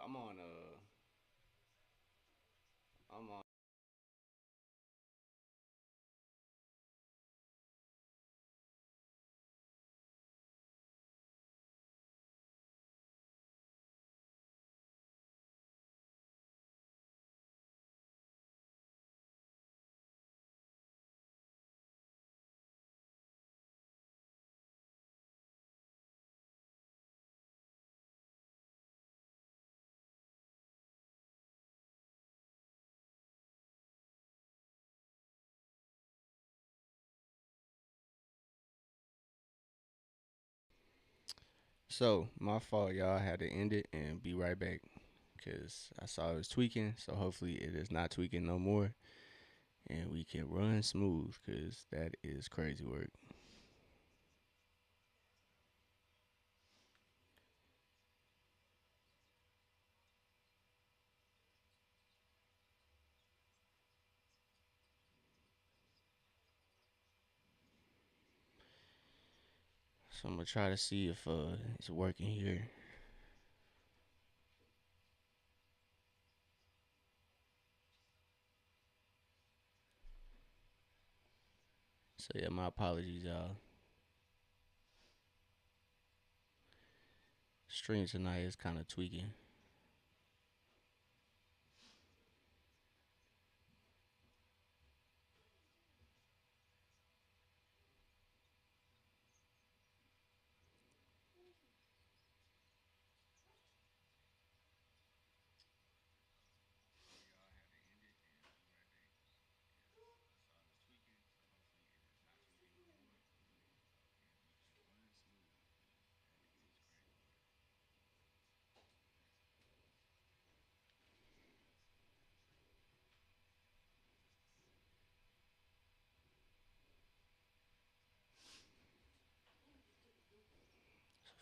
I'm on. I'm on. So my fault, y'all. I had to end it and be right back because I saw it was tweaking. So hopefully it is not tweaking no more, and we can run smooth because that is crazy work. So I'm gonna try to see if it's working here. So yeah, my apologies, y'all. Stream tonight is kind of tweaking.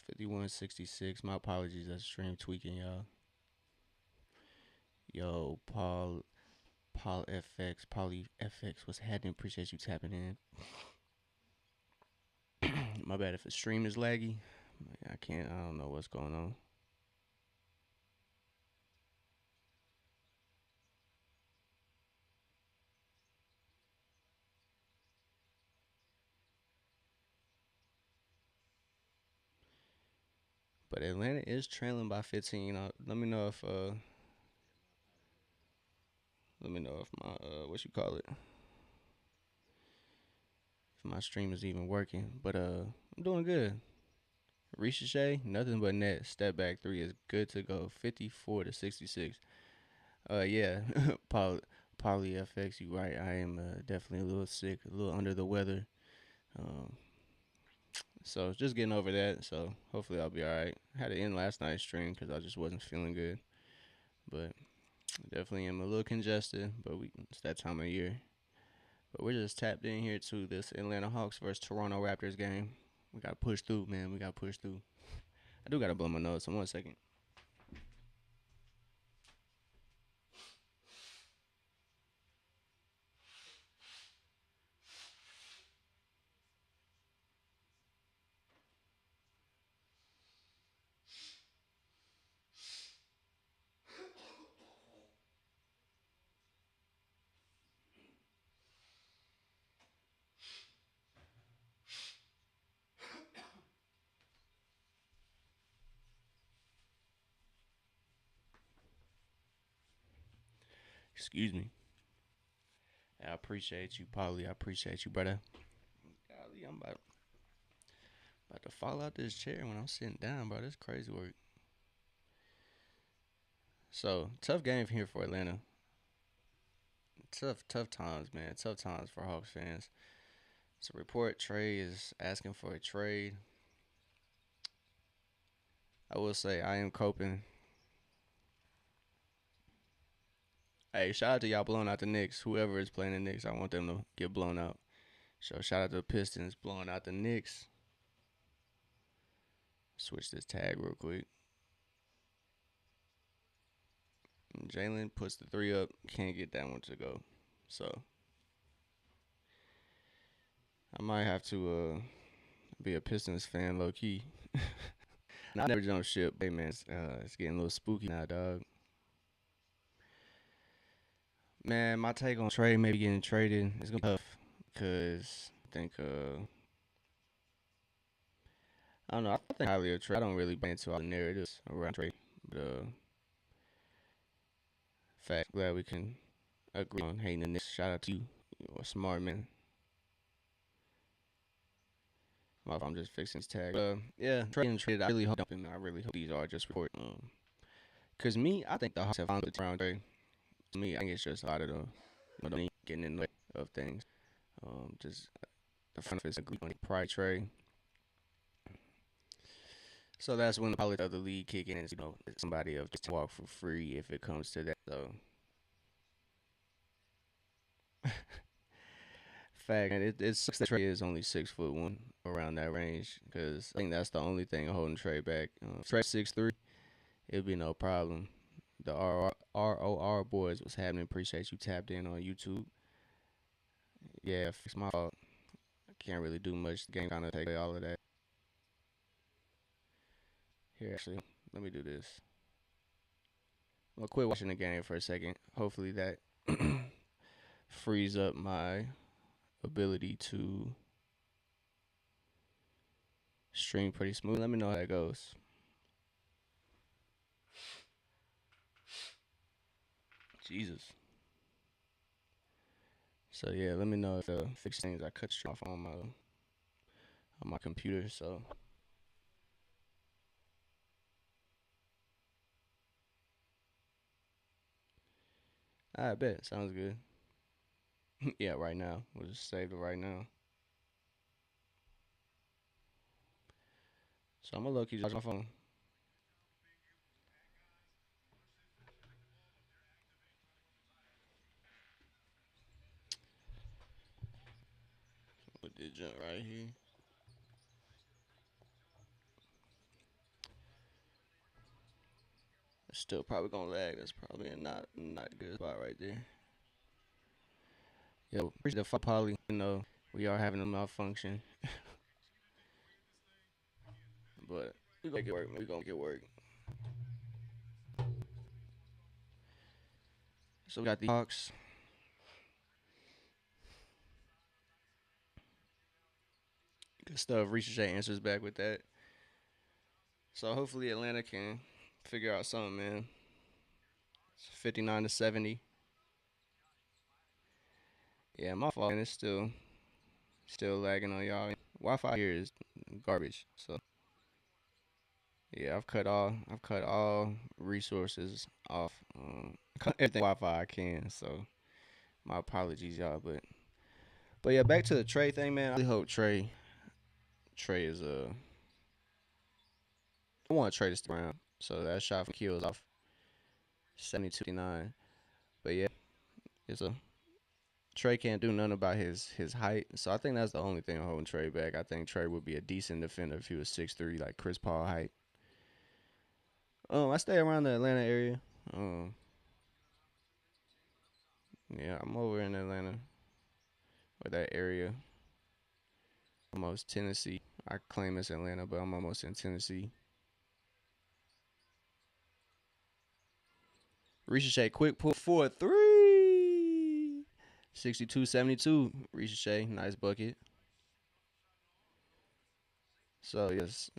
So 5166. My apologies. That's stream tweaking, y'all. Yo, Paul FX, Paulie FX, what's happening? Appreciate you tapping in. My bad if the stream is laggy. I can't. I don't know what's going on. But Atlanta is trailing by 15. Let me know if my what you call it, if my stream is even working. But I'm doing good. Ricochet, nothing but net. Step back three is good to go. 54-66. Yeah, Paul, Paulie FX, you right. I am definitely a little sick, a little under the weather. Um, so just getting over that. So hopefully I'll be all right. I had to end last night's stream because I just wasn't feeling good. But definitely am a little congested. But it's that time of year. But we're just tapped in here to this Atlanta Hawks versus Toronto Raptors game. We got to push through, man. We got to push through. I do got to blow my nose. So 1 second. Excuse me. I appreciate you, Paulie. I appreciate you, brother. Golly, I'm about to fall out this chair when I'm sitting down, bro. That's crazy work. So tough game here for Atlanta. Tough times, man. Tough times for Hawks fans. So report Trey is asking for a trade. I will say I am coping. Hey, shout out to y'all blowing out the Knicks. Whoever is playing the Knicks, I want them to get blown out. So shout out to the Pistons blowing out the Knicks. Switch this tag real quick. Jalen puts the three up. Can't get that one to go. So I might have to be a Pistons fan low key. I never jump ship. Hey man, it's getting a little spooky now, dog. Man, my take on trade, maybe getting traded, is gonna be tough because I think I don't know. I think highly of trade. I don't really buy into all the narratives around trade, but fact, glad we can agree on hating the Knicks. Shout out to you, you a smart man. I'm just fixing his tag. Yeah, trading traded. I really hope these are just report. Cause me, I think the Hawks have found the round trade. To me, I think it's just a lot of the money getting in the way of things. Just the front office agreed on the pride trade. So that's when the politics of the league kick in. Somebody else just walk for free if it comes to that. So, fact, and it sucks that Trey is only 6'1" around that range because I think that's the only thing holding Trey back. Trey 6'3", it'd be no problem. The ROR boys was happening. Appreciate you tapped in on YouTube. Yeah, it's my fault. I can't really do much. The game kind of take away all of that. Here, actually, let me do this. I'm gonna quit watching the game for a second. Hopefully that frees up my ability to stream pretty smooth. Let me know how that goes. Jesus. So yeah, let me know if fix things. I cut stream off on my computer. So I bet sounds good. Yeah, right now we'll just save it right now. So I'm gonna look. Just watch my phone. Put this jump right here. It's still probably gonna lag. That's probably a not a good spot right there. Yo, appreciate the poly. We are having a malfunction, but we gonna make it work. Man. We gonna make it work. So we got the Hawks. Good stuff. Ricochet answers back with that. So hopefully Atlanta can figure out something, man. It's 59-70. Yeah, my fault. And it's still lagging on y'all. Wi-Fi here is garbage. So yeah, I've cut all resources off. Cut everything Wi-Fi I can. So my apologies, y'all. But yeah, back to the Trey thing, man. I really hope Trey is I want Trey to stick around. So that shot from Kills off 72-59. But yeah, it's a Trey can't do nothing about his height. So I think that's the only thing holding Trey back. I think Trey would be a decent defender if he was 6'3", like Chris Paul height. I stay around the Atlanta area. Um, yeah, I'm over in Atlanta or that area. Almost Tennessee. I claim it's Atlanta, but I'm almost in Tennessee. Ricochet quick pull for a three. 62-72. Ricochet, nice bucket. So yes,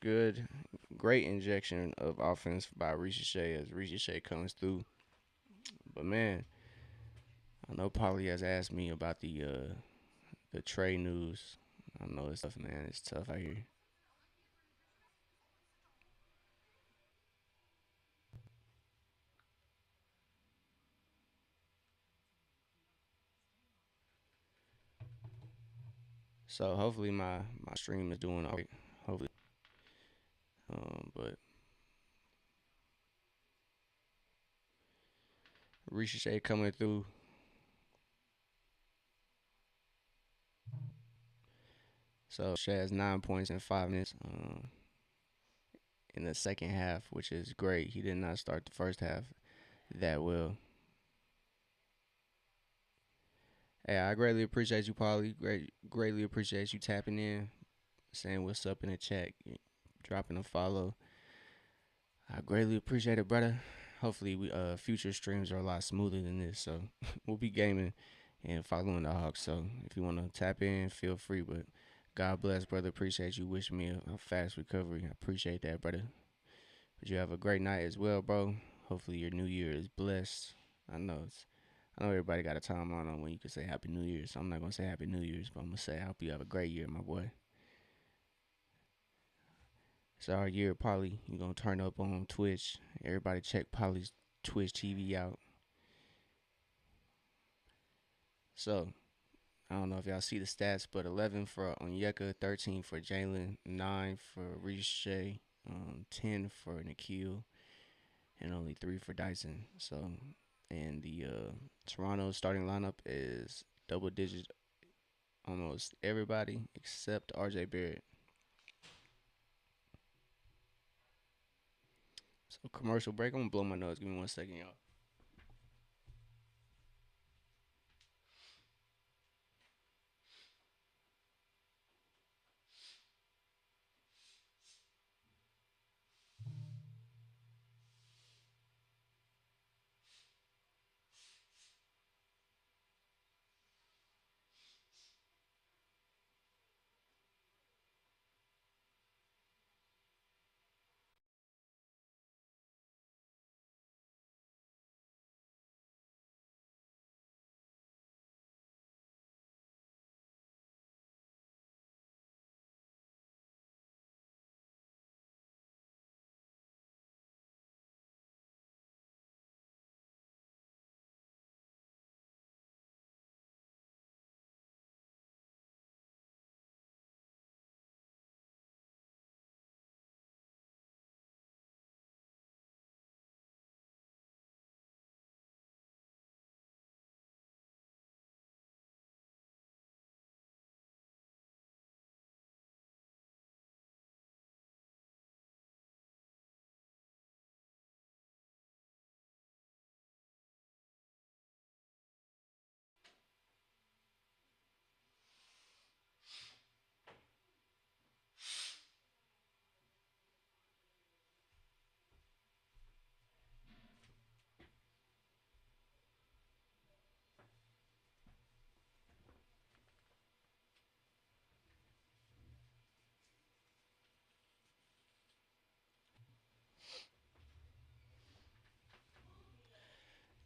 good, great injection of offense by Ricochet as Ricochet comes through. But man, I know Polly has asked me about the Trey news. I know it's tough, man. It's tough out here. So hopefully my stream is doing alright. Hopefully, but Ricochet coming through. So she has 9 points in 5 minutes in the second half, which is great. He did not start the first half that well. Hey, I greatly appreciate you, Polly. Greatly appreciate you tapping in, saying what's up in the chat. dropping a follow. I greatly appreciate it, brother. Hopefully, we future streams are a lot smoother than this. So we'll be gaming and following the Hawks. So if you want to tap in, feel free. But God bless, brother. Appreciate you wishing me a fast recovery. I appreciate that, brother. But you have a great night as well, bro. Hopefully your new year is blessed. I know it's I know everybody got a timeline on when you can say Happy New Year, so I'm not gonna say Happy New Year's, but I'm gonna say I hope you have a great year, my boy. It's our year, Polly. You gonna turn up on Twitch. Everybody check Polly's Twitch TV out. So I don't know if y'all see the stats, but 11 for Onyeka, 13 for Jalen, 9 for Riche, 10 for Nikhil, and only 3 for Dyson. So, and the Toronto starting lineup is double digits almost everybody except RJ Barrett. So commercial break. I'm gonna blow my nose. Give me 1 second, y'all.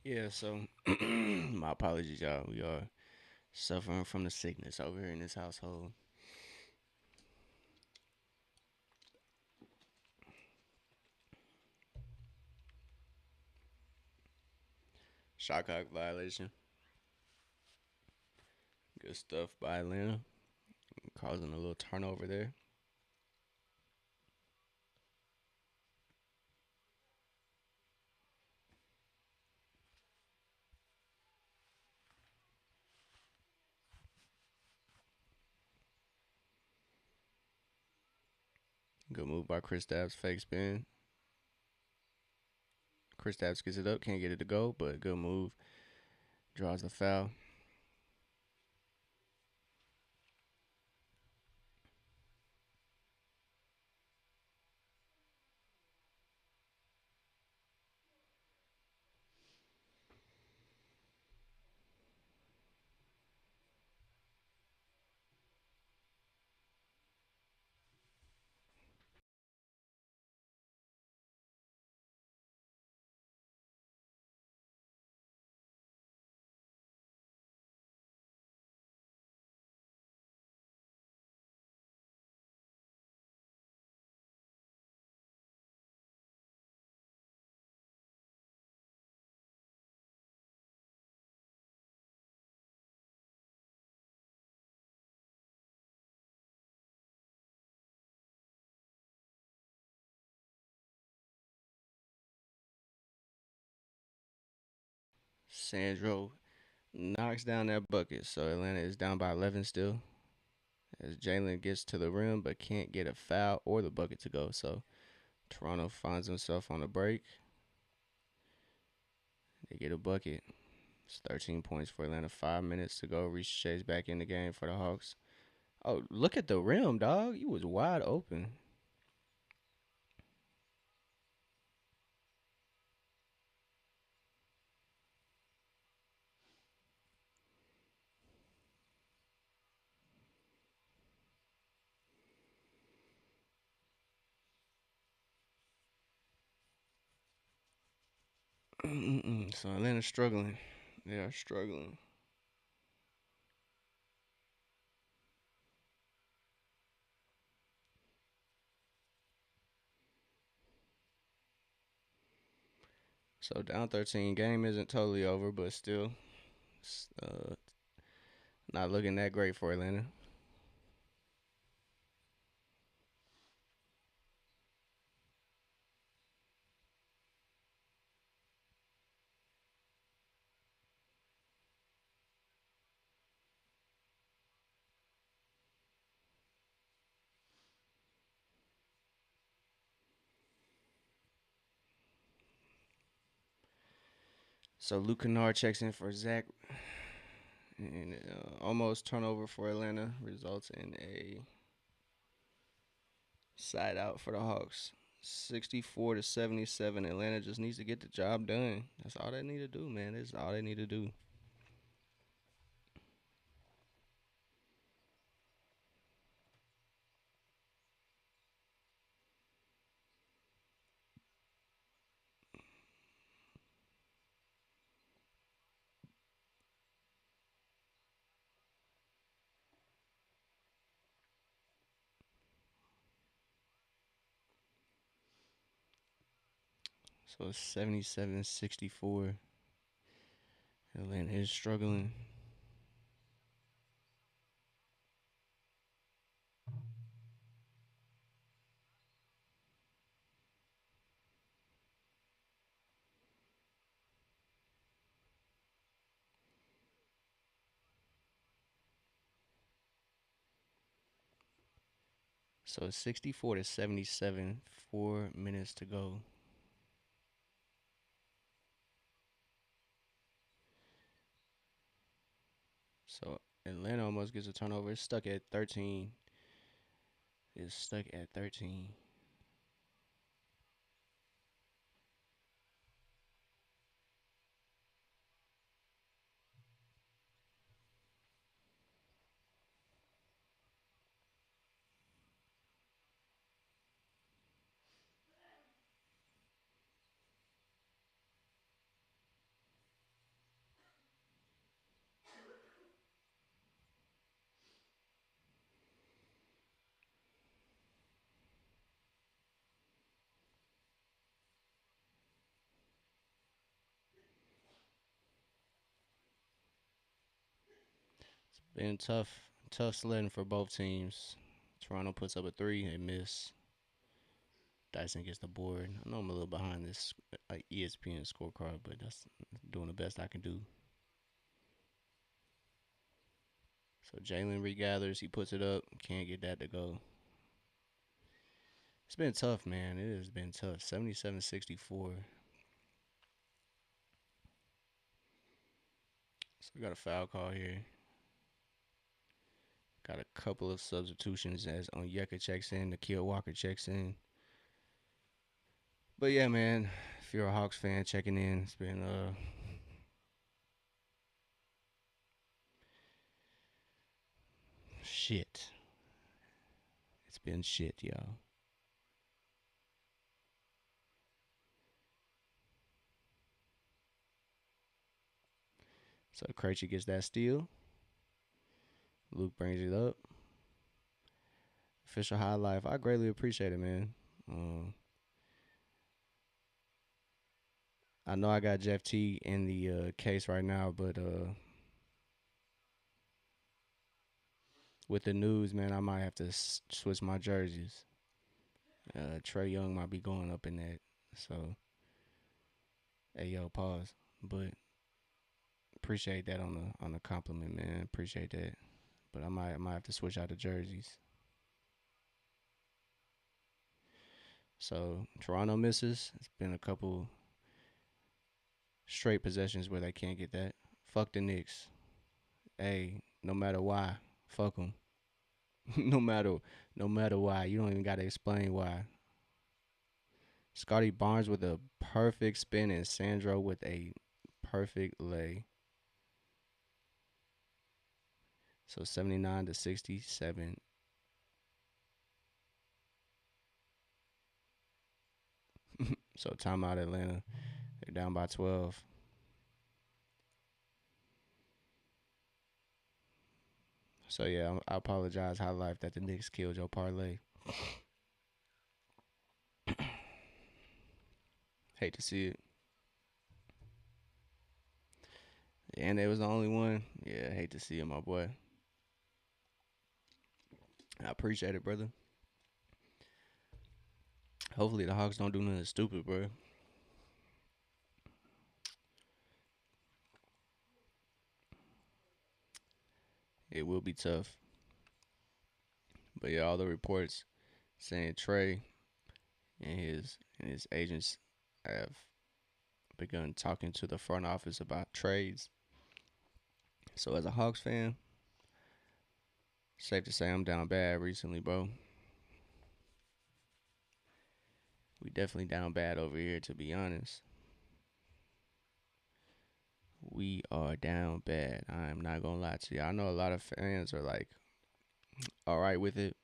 Yeah. So my apologies, y'all. We are suffering from the sickness over here in this household. Shot clock violation. Good stuff by Atlanta, causing a little turnover there. Good move by Chris Stapps. Fake spin. Chris Stapps gets it up. Can't get it to go, but good move. Draws the foul. Sandro knocks down that bucket. So Atlanta is down by 11 still. As Jalen gets to the rim but can't get a foul or the bucket to go. So Toronto finds himself on a break. They get a bucket. It's 13 points for Atlanta. 5 minutes to go. Riche's back in the game for the Hawks. Oh, look at the rim, dog. You was wide open. So Atlanta's struggling. They are struggling. So down 13, game isn't totally over, but still, not looking that great for Atlanta. So Luke Kennard checks in for Zach, and almost turnover for Atlanta results in a side out for the Hawks. 64-77. Atlanta just needs to get the job done. That's all they need to do, man. That's all they need to do. So it's 77-64. Atlanta is struggling. So it's 64-77. 4 minutes to go. So Atlanta almost gets a turnover. It's stuck at 13. It's stuck at 13. Been tough sledding for both teams. Toronto puts up a three, they miss. Dyson gets the board. I know I'm a little behind this ESPN scorecard, but that's doing the best I can do. So Jalen regathers, he puts it up, can't get that to go. It's been tough, man. It has been tough. 77-64. So we got a foul call here. Got a couple of substitutions as Onyeka checks in, Nikhil Walker checks in. But yeah, man, if you're a Hawks fan checking in, it's been shit. It's been shit, y'all. So Krejci gets that steal. Luke brings it up. Official high life. I greatly appreciate it, man. Um, I know I got Jeff T in the case right now, but with the news, man, I might have to switch my jerseys. Trey Young might be going up in that. So, hey, yo, pause. But appreciate that on the compliment, man. Appreciate that. But I might have to switch out the jerseys. So Toronto misses. It's been a couple straight possessions where they can't get that. Fuck the Knicks. Hey, no matter why, fuck them. no matter no matter why, you don't even gotta explain why. Scotty Barnes with a perfect spin and Sandro with a perfect lay. So 79-67. So timeout Atlanta. They're down by 12. So yeah, I apologize, High Life, that the Knicks killed your parlay. Hate to see it. And they was the only one. Yeah, hate to see it, my boy. I appreciate it, brother. Hopefully the Hawks don't do nothing stupid, bro. It will be tough. But yeah, all the reports saying Trey and his agents have begun talking to the front office about trades. So as a Hawks fan, safe to say I'm down bad recently, bro. We definitely down bad over here, to be honest. We are down bad. I am not gonna lie to you. I know a lot of fans are like all right with it.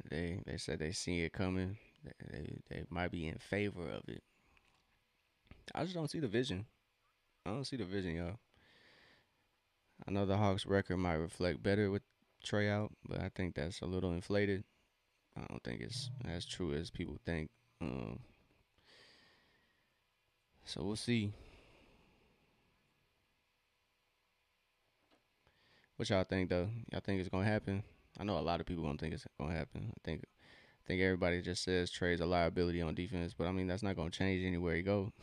They said they see it coming. They might be in favor of it. I just don't see the vision. I don't see the vision, y'all. I know the Hawks' record might reflect better with Trey out, but I think that's a little inflated. I don't think it's as true as people think. Um, so we'll see. What y'all think though? Y'all think it's gonna happen? I know a lot of people gonna think it's gonna happen. I think everybody just says Trey's a liability on defense, but I mean that's not gonna change anywhere he go.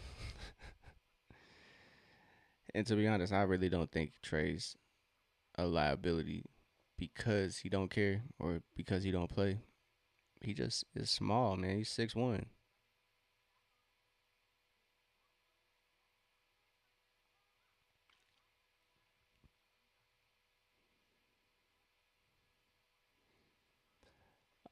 And to be honest, I really don't think Trey's a liability because he don't care or because he don't play. He just is small, man. He's 6'1".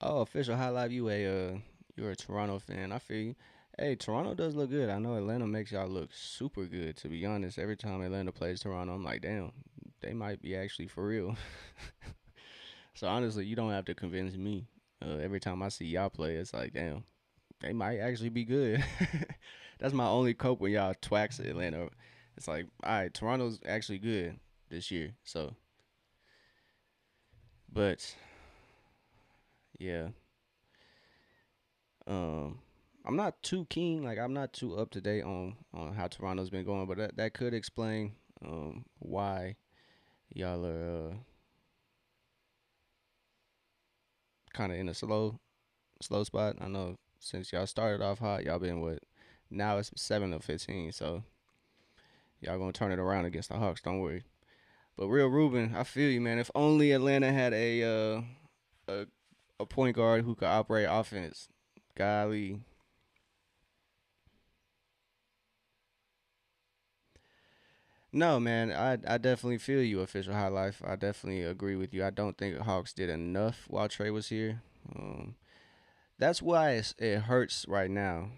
Oh, official highlight. You're a Toronto fan. I feel you. Hey, Toronto does look good. I know Atlanta makes y'all look super good. To be honest, every time Atlanta plays Toronto, I'm like, damn, they might be actually for real. So honestly, you don't have to convince me. Every time I see y'all play, it's like, damn, they might actually be good. That's my only cope when y'all twacks Atlanta. It's like, all right, Toronto's actually good this year. So, but yeah, um, I'm not too keen. Like, I'm not too up to date on how Toronto's been going, but that could explain why y'all are kind of in a slow spot. I know since y'all started off hot, y'all been what? Now it's 7 of 15, so y'all gonna turn it around against the Hawks. Don't worry. But real Ruben, I feel you, man. If only Atlanta had a a point guard who could operate offense. Golly. No, man, I definitely feel you, official high life. I definitely agree with you. I don't think the Hawks did enough while Trey was here. That's why it hurts right now.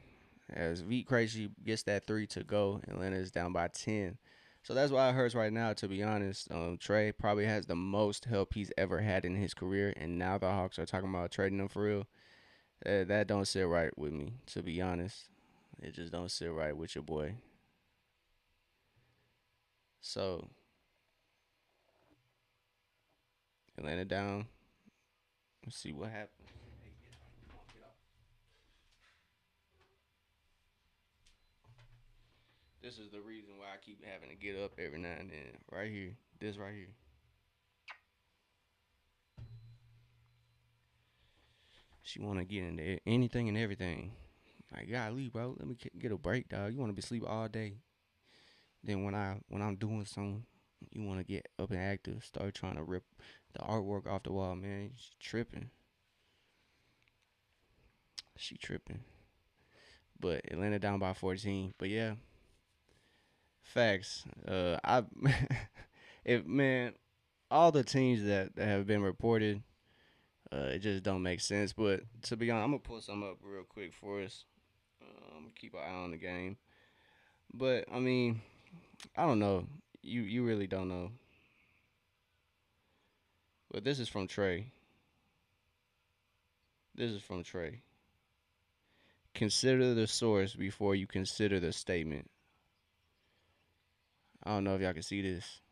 As V Crazy gets that three to go, Atlanta is down by 10. So that's why it hurts right now, to be honest. Trey probably has the most help he's ever had in his career, and now the Hawks are talking about trading him for real. That don't sit right with me, to be honest. It just don't sit right with your boy. So Atlanta down. Let's see what happens. This is the reason why I keep having to get up every now and then. Right here. This right here. She want to get into anything and everything. Like, golly, bro, let me get a break, dog. You want to be asleep all day. Then when I'm doing something, you want to get up and active. Start trying to rip the artwork off the wall, man. She tripping. She tripping. But Atlanta down by 14. But yeah, facts. I if man, all the teams that have been reported, it just don't make sense. But to be honest, I'm gonna pull some up real quick for us. Keep an eye on the game. But I mean, I don't know. You really don't know. But this is from Trey. This is from Trey. consider the source before you consider the statement. I don't know if y'all can see this.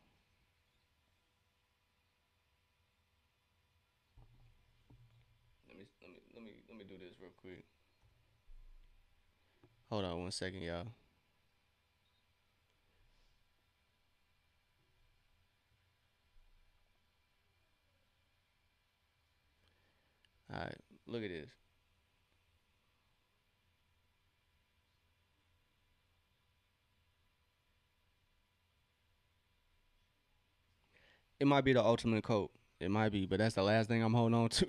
Let me do this real quick. Hold on 1 second, y'all. All right, look at this. It might be the ultimate quote. It might be, but that's the last thing I'm holding on to.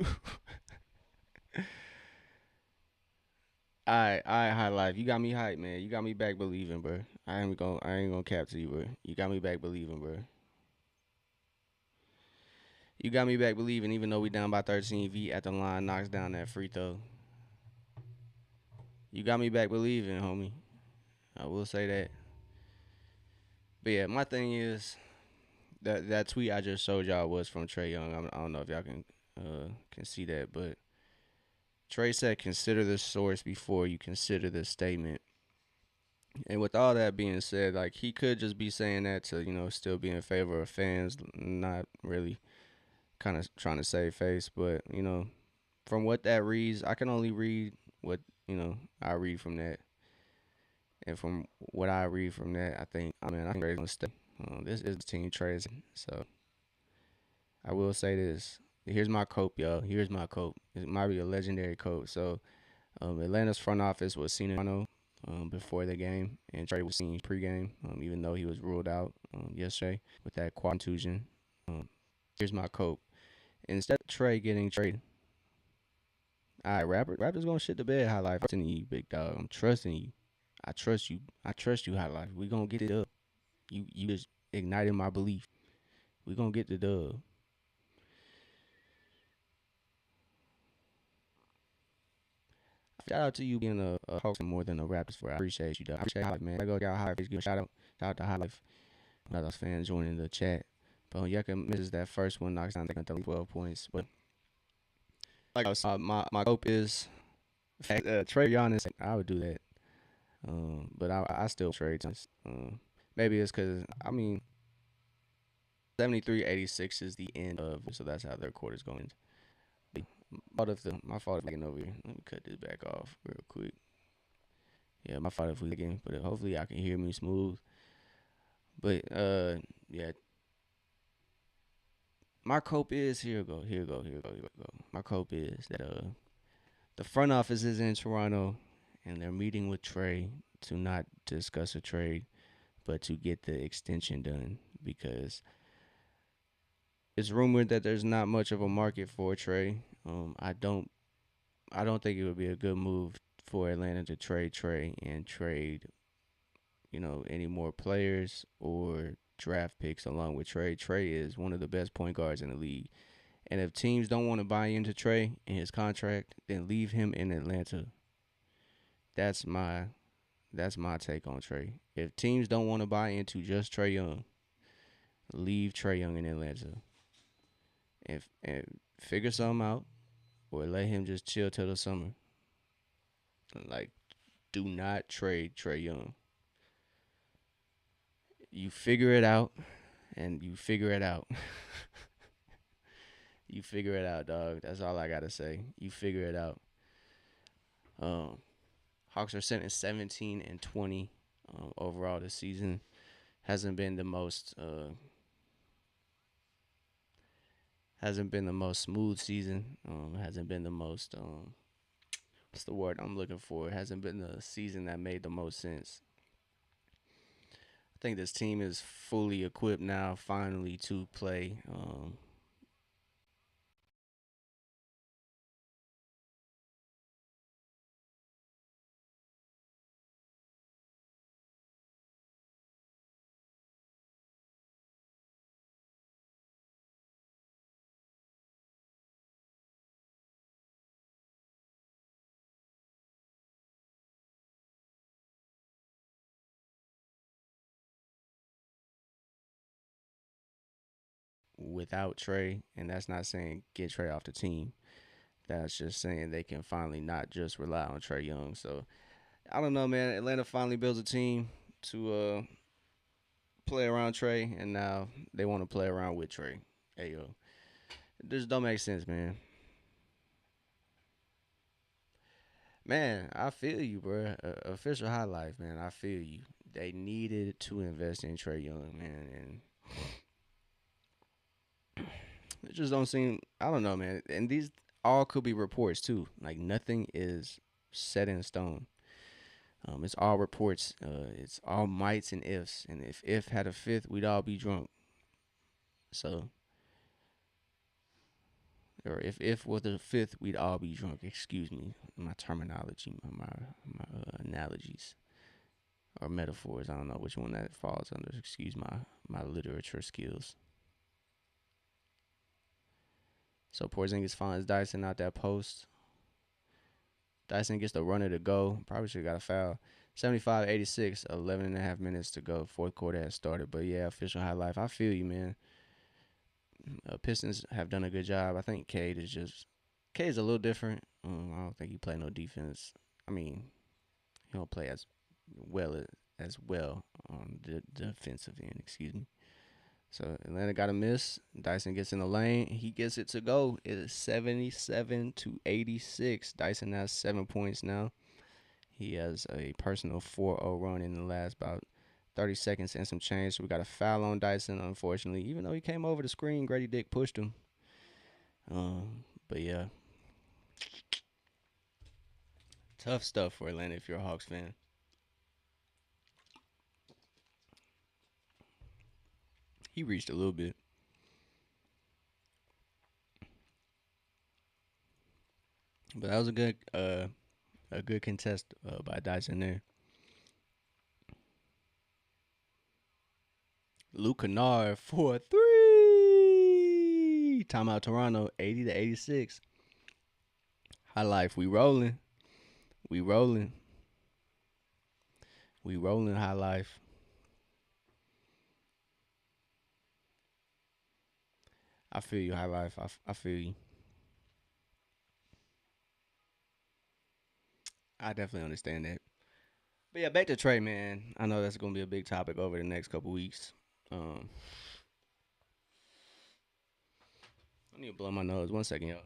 Alright, high life. You got me hyped, man. You got me back believing, bro. I ain't gonna cap to you, bro. You got me back believing, bro. You got me back believing, even though we down by 13. V at the line knocks down that free throw. You got me back believing, homie. I will say that. But yeah, my thing is that tweet I just showed y'all was from Trey Young. I don't know if y'all can see that, but Trey said consider the source before you consider the statement. And with all that being said, like he could just be saying that to still be in favor of fans, not really kind of trying to save face. But from what that reads, I can only read what I read from that. And from what I read from that, I think Trey's gonna stay. This is team Trey's, so I will say this. Here's my quote, y'all. Here's my quote. It might be a legendary quote. So, Atlanta's front office was seen in before the game, and Trey was seen pregame, even though he was ruled out yesterday with that quad contusion. Um, here's my quote. Instead of Trey getting traded, all right, Raptors gonna shit the bed. High life, trusting you, big dog. I'm trusting you. I trust you. I trust you, High Life. We gonna get it up. You just ignited my belief. We gonna get the dub. Shout out to you being a Hawks more than a Raptors for. I appreciate you, dog. I appreciate High Life, man. I go y'all High Life. Give a shout out to High Life. Those fans joining the chat. But Yucca misses that first one, knocks down the 12 points. But like I was, my hope is trade Giannis. I would do that. But I still trade. Maybe it's because 73-86 is the end of, so that's how their quarter's going. My fault if getting over here. Let me cut this back off real quick. Yeah, my fault if we again, but hopefully y'all can hear me smooth. But yeah. My cope is here. Go. My cope is that the front office is in Toronto, and they're meeting with Trey to not discuss a trade, but to get the extension done because it's rumored that there's not much of a market for Trey. I don't think it would be a good move for Atlanta to trade Trey and trade, any more players or draft picks along with Trey. Trey is one of the best point guards in the league. And if teams don't want to buy into Trey and his contract, then leave him in Atlanta. That's my take on Trey. If teams don't want to buy into just Trey Young, leave Trey Young in Atlanta. And figure something out or let him just chill till the summer. Like, do not trade Trey Young. You figure it out, and you figure it out. You figure it out, dog. That's all I gotta say. You figure it out. Hawks are sitting at 17-20 overall this season. Hasn't been the most smooth season. Hasn't been the most what's the word I'm looking for? It hasn't been the season that made the most sense. I think this team is fully equipped now, finally, to play. Without Trey, and that's not saying get Trey off the team. That's just saying they can finally not just rely on Trey Young. So I don't know, man. Atlanta finally builds a team to play around Trey, and now they want to play around with Trey. Hey yo, it just don't make sense, man. Man, I feel you, bro. Official high life, man. I feel you. They needed to invest in Trey Young, man, and it just don't seem. I don't know, man. And these all could be reports too. Like nothing is set in stone. It's all reports. It's all mights and ifs. And if had a fifth, we'd all be drunk. So, or if was a fifth, we'd all be drunk. Excuse me, my terminology, my analogies or metaphors. I don't know which one that falls under. Excuse my literature skills. So Porzingis finds Dyson out that post. Dyson gets the runner to go. Probably should have got a foul. 75-86, 11 and a half minutes to go. Fourth quarter has started. But yeah, official high life. I feel you, man. Pistons have done a good job. I think Cade is a little different. I don't think he played no defense. I mean, he don't play as well on the defensive end. Excuse me. So Atlanta got a miss. Dyson gets in the lane. He gets it to go. It is 77-86. Dyson has 7 points now. He has a personal 4-0 run in the last about 30 seconds and some change. So we got a foul on Dyson, unfortunately. Even though he came over the screen, Grady Dick pushed him. But yeah, tough stuff for Atlanta if you're a Hawks fan. He reached a little bit. But that was a good contest by Dyson there. Luke Kennard for a three. Timeout Toronto, 80-86. High life, we rolling. We rolling. We rolling high life. I feel you, high life. I feel you. I definitely understand that. But yeah, back to Trey, man. I know that's gonna be a big topic over the next couple weeks. Um, I need to blow my nose. 1 second, y'all.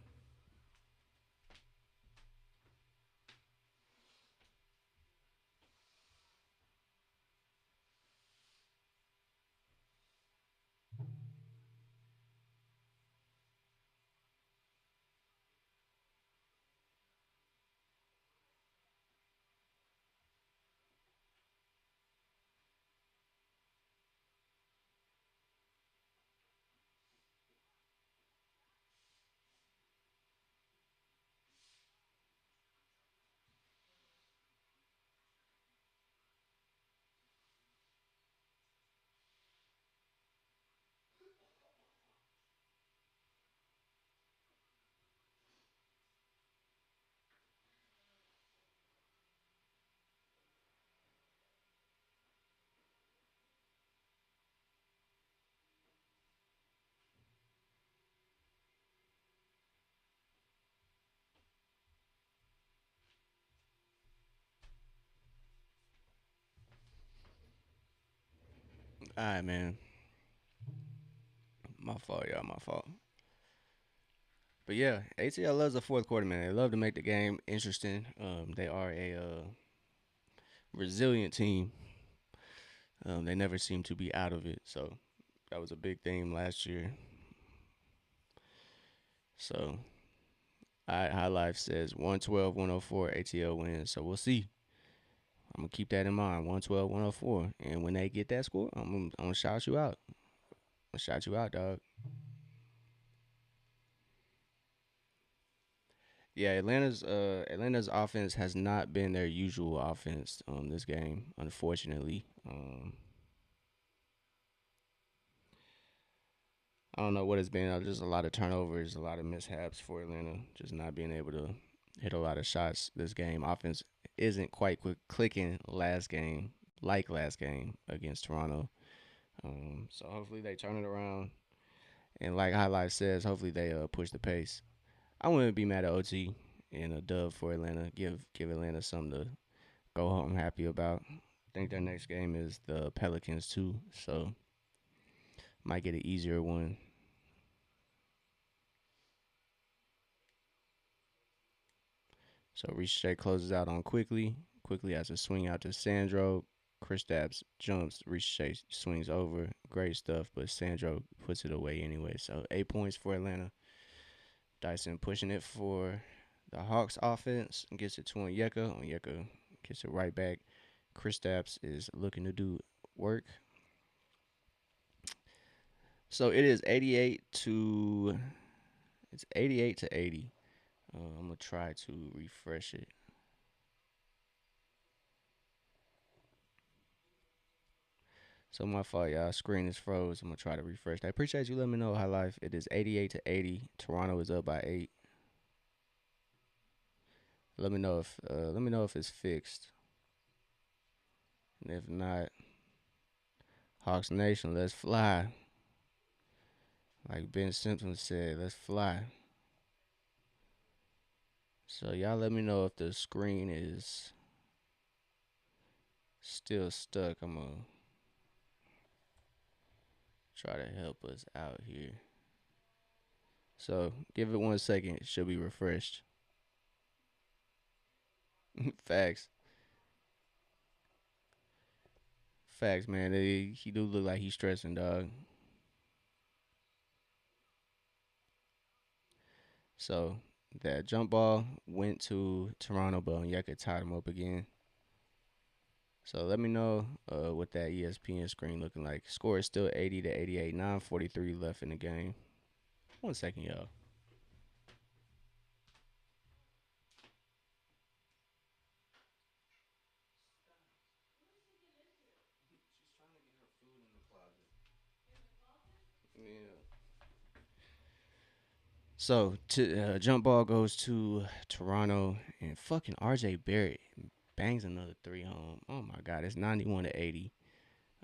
All right, man. My fault, y'all. My fault. But yeah, ATL loves the fourth quarter, man. They love to make the game interesting. They are a resilient team. They never seem to be out of it. So that was a big theme last year. So High Life says 112-104 ATL wins. So we'll see. I'm gonna keep that in mind. 112-104. And when they get that score, I'm gonna shout you out. I'm gonna shout you out, dog. Yeah, Atlanta's offense has not been their usual offense this game, unfortunately. I don't know what it's been. Just a lot of turnovers, a lot of mishaps for Atlanta, just not being able to hit a lot of shots this game. Offense isn't quite clicking last game against Toronto. So hopefully they turn it around. And like Highlight says, hopefully they push the pace. I wouldn't be mad at OT and a dub for Atlanta. Give Atlanta something to go home happy about. I think their next game is the Pelicans too, so might get an easier one. So Ricochet closes out on quickly. Quickly has a swing out to Sandro. Kristaps jumps. Ricochet swings over. Great stuff, but Sandro puts it away anyway. So 8 points for Atlanta. Dyson pushing it for the Hawks offense. Gets it to Onyeka. Onyeka gets it right back. Kristaps is looking to do work. So it is 88 to 80. I'm gonna try to refresh it. So my fault, y'all. Screen is froze. I'm gonna try to refresh. I appreciate you letting me know how life. It is 88 to 80. Toronto is up by 8. Let me know if it's fixed. And if not, Hawks Nation, let's fly. Like Ben Simpson said, let's fly. So y'all let me know if the screen is still stuck. I'm gonna try to help us out here. So give it 1 second. It should be refreshed. Facts. Facts, man. He do look like he's stressing, dog. So that jump ball went to Toronto, but Onyeka tied him up again. So let me know what that ESPN screen looking like. Score is still 80 to 88. 9:43 left in the game. 1 second, y'all. Yeah. So jump ball goes to Toronto, and fucking RJ Barrett bangs another three home. Oh my god, it's 91 to 80.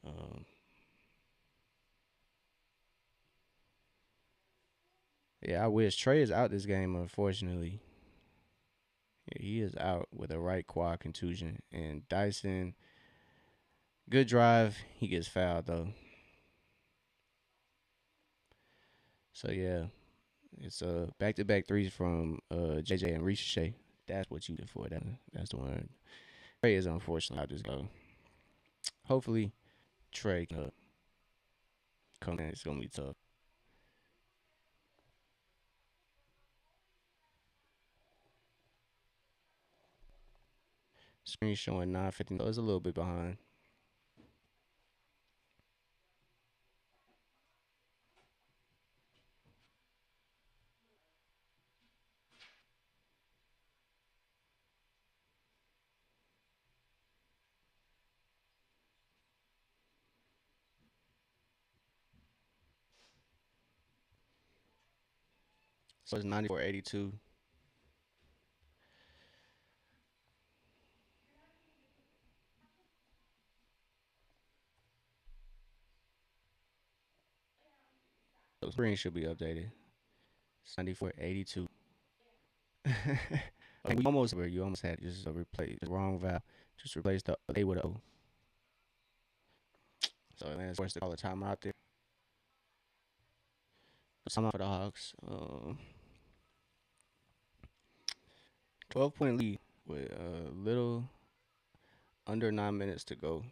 Um, yeah, I wish Trey is out this game. Unfortunately, yeah, he is out with a right quad contusion. And Dyson, good drive. He gets fouled though. So yeah, it's back-to-back threes from JJ and Ricochet. That's what you did for that. That's the one. Trey is unfortunate. I just go. Hopefully Trey come in. It's gonna be tough. Screen showing 9:50. So it's a little bit behind. So it's 94-82. So screen should be updated. It's 94-82. We almost where you almost had just a replace the wrong valve. Just replace the A with a O. So Atlanta's forced to call a timeout there. Timeout for the Hawks. 12-point lead with a little under 9 minutes to go.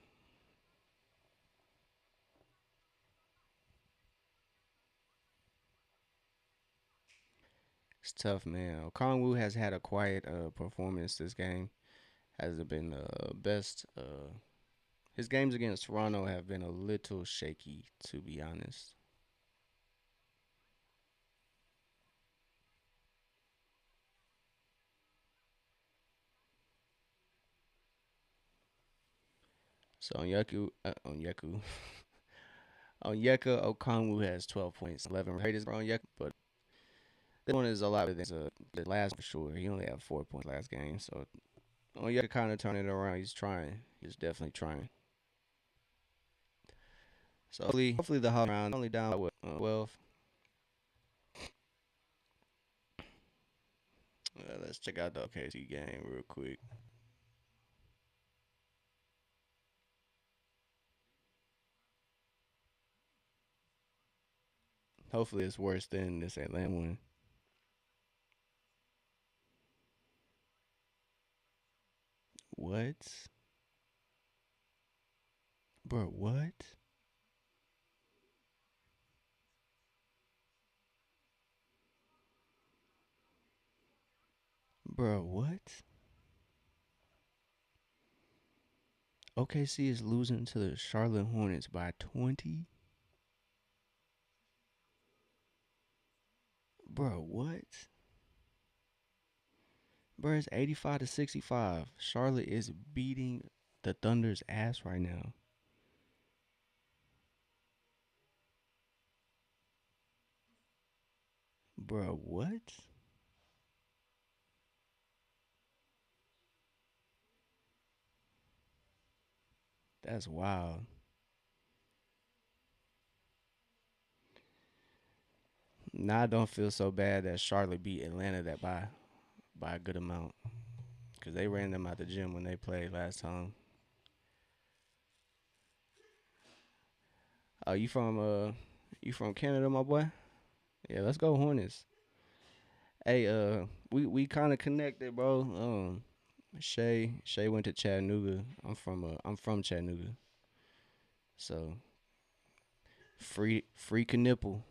It's tough, man. Kongwu has had a quiet performance this game. Hasn't been the best. His games against Toronto have been a little shaky, to be honest. So Onyeka Okongwu has 12 points, 11 ratings for Onyeka, but this one is a lot better than the last for sure. He only had 4 points last game, so Onyeka kind of turning it around. He's trying. He's definitely trying. So hopefully the Hawks round only down by what 12. Let's check out the OKC game real quick. Hopefully, it's worse than this Atlanta one. What, bro? What, bro? What? OKC is losing to the Charlotte Hornets by 20. Bro, what? Bro, it's 85 to 65. Charlotte is beating the Thunder's ass right now. Bro, what? That's wild. Now I don't feel so bad that Charlotte beat Atlanta that by a good amount because they ran them out the gym when they played last time. Oh, you from Canada, my boy? Yeah, let's go Hornets. Hey, we kind of connected, bro. Shay went to Chattanooga. I'm from Chattanooga, so free Knipple,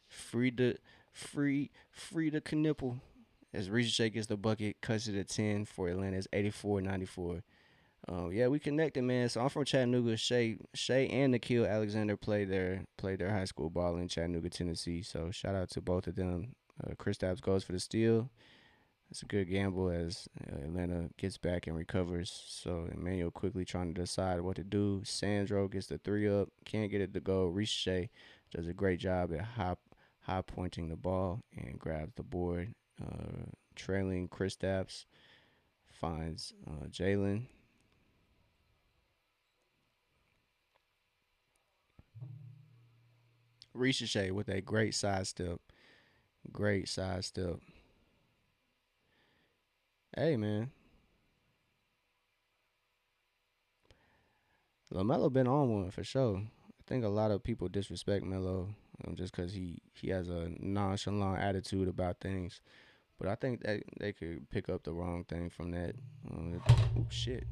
free the free the Knipple. As Ricochet gets the bucket, cuts it at 10 for Atlanta. It's 84-94. Yeah, we connected, man. So I'm from Chattanooga. Shay and Nikhil Alexander played their high school ball in Chattanooga, Tennessee. So shout out to both of them. Chris goes for the steal. It's a good gamble as Atlanta gets back and recovers. So Emmanuel quickly trying to decide what to do. Sandro gets the three up, can't get it to go. Ricochet does a great job at high pointing the ball and grabs the board. Trailing Kristaps finds Jalen. Ricochet with a great side step. Great side step. Hey man, LaMelo been on one for sure. I think a lot of people disrespect Melo just because he has a nonchalant attitude about things. But I think that they could pick up the wrong thing from that. Oh shit.